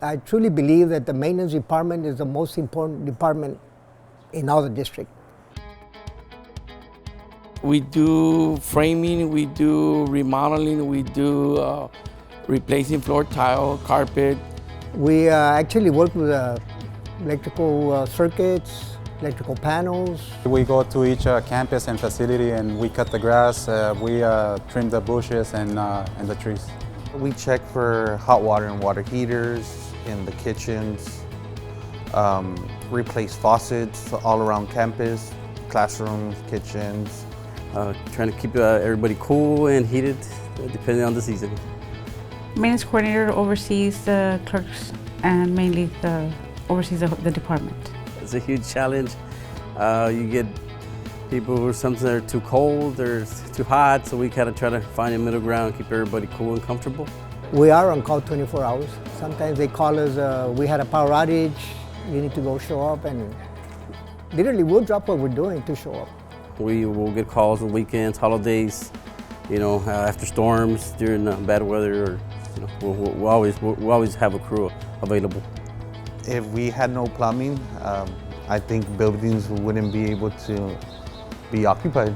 I truly believe that the maintenance department is the most important department in all the district. We do framing, we do remodeling, we do replacing floor tile, carpet. We actually work with electrical circuits, electrical panels. We go to each campus and facility and we cut the grass, we trim the bushes and the trees. We check for hot water and water heaters in the kitchens, replace faucets all around campus, classrooms, kitchens. Trying to keep everybody cool and heated depending on the season. Maintenance coordinator oversees the clerks and mainly oversees the department. It's a huge challenge. You get people who sometimes are too cold or too hot, so we kind of try to find a middle ground, keep everybody cool and comfortable. We are on call 24 hours. Sometimes they call us, we had a power outage, you need to go show up, and literally we'll drop what we're doing to show up. We will get calls on weekends, holidays, after storms, during bad weather, or we'll always have a crew available. If we had no plumbing, I think buildings wouldn't be able to be occupied.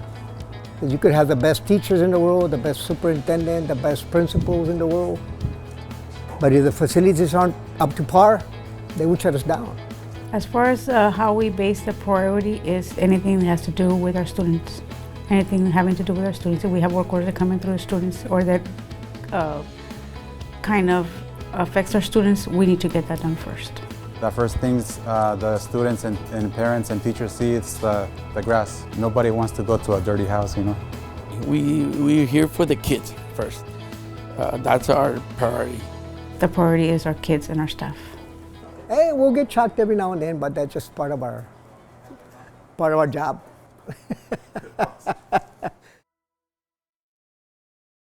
You could have the best teachers in the world, the best superintendent, the best principals in the world, but if the facilities aren't up to par, they would shut us down. As far as how we base the priority is anything that has to do with our students. Anything having to do with our students. If we have work orders that come in through the students or that kind of affects our students, we need to get that done first. The first things the students and parents and teachers see is the grass. Nobody wants to go to a dirty house, We're here for the kids first. That's our priority. The priority is our kids and our staff. Hey, we'll get shocked every now and then, but that's just part of our job.